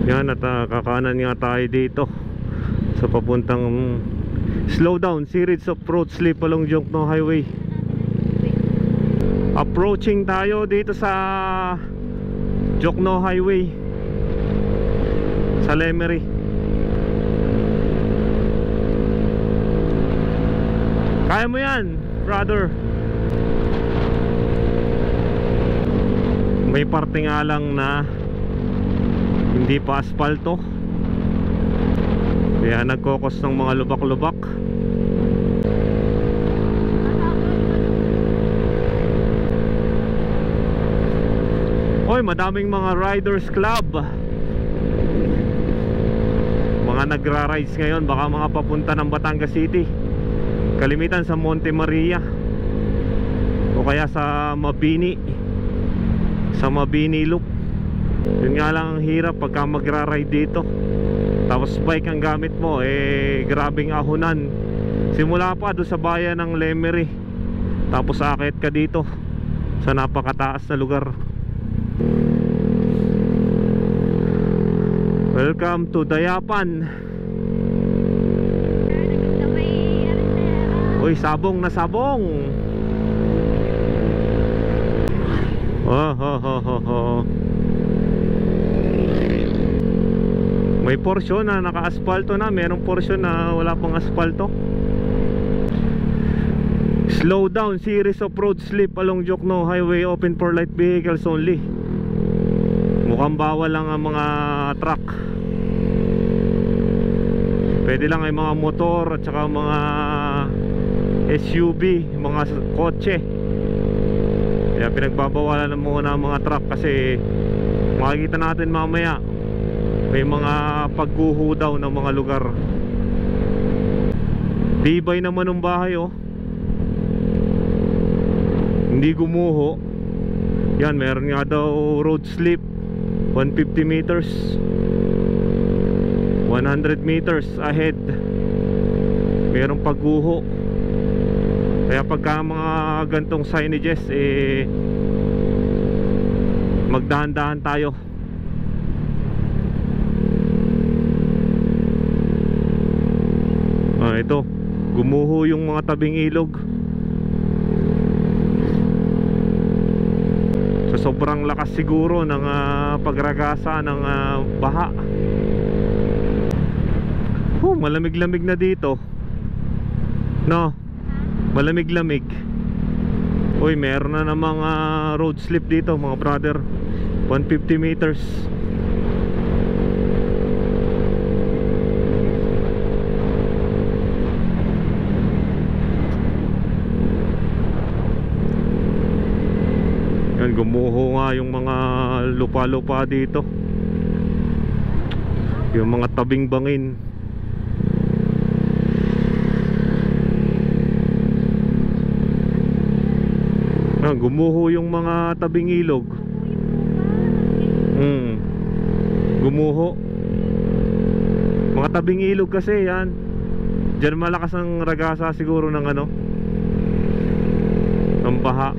Yan, at kakanan nga tayo dito sa papuntang Slowdown series of road slip along Jokno Highway. Approaching tayo dito sa Jokno Highway sa Lemery. Kaya mo yan, brother. May parte nga lang na hindi pa asfalto, kaya nagkokos ng mga lubak-lubak. Oy, madaming mga riders club, mga nagra-rides ngayon. Baka mga papunta ng Batangas City, kalimitan sa Monte Maria o kaya sa Mabini, sa Mabini Loop. Yun nga lang ang hirap pagka magra-ride dito, tapos bike ang gamit mo, grabing ahunan. Simula pa doon sa bayan ng Lemery, tapos akit ka dito sa napakataas na lugar. Welcome to Dayapan. Uy, sabong na sabong. May porsyon na naka-asfalto na, merong porsyon na wala pang asfalto. Slowdown series of road slip along Jokno Highway, open for light vehicles only. Mukhang bawal lang ang mga truck. Pwede lang ay mga motor at saka mga SUV, mga kotse. Kaya pinagbabawalan na muna ang mga truck kasi makikita natin mamaya may mga pagguho daw ng mga lugar. Tibay naman ng bahay, oh. Hindi gumuho. Yan, meron nga daw road slip 150 meters, 100 meters ahead merong pagguho. Kaya pagka mga gantong signages, magdahan-dahan tayo. Ito, gumuho yung mga tabing ilog. So sobrang lakas siguro ng pagragasa ng baha. Malamig-lamig na dito, no? Malamig-lamig. Uy, meron na namang road slip dito, mga brother. 150 meters. Yan, gumuho nga yung mga lupa-lupa dito, yung mga tabing bangin. Gumuho yung mga tabing ilog. Gumuho mga tabing ilog kasi yan. Diyan malakas ang ragasa siguro ng ng baha.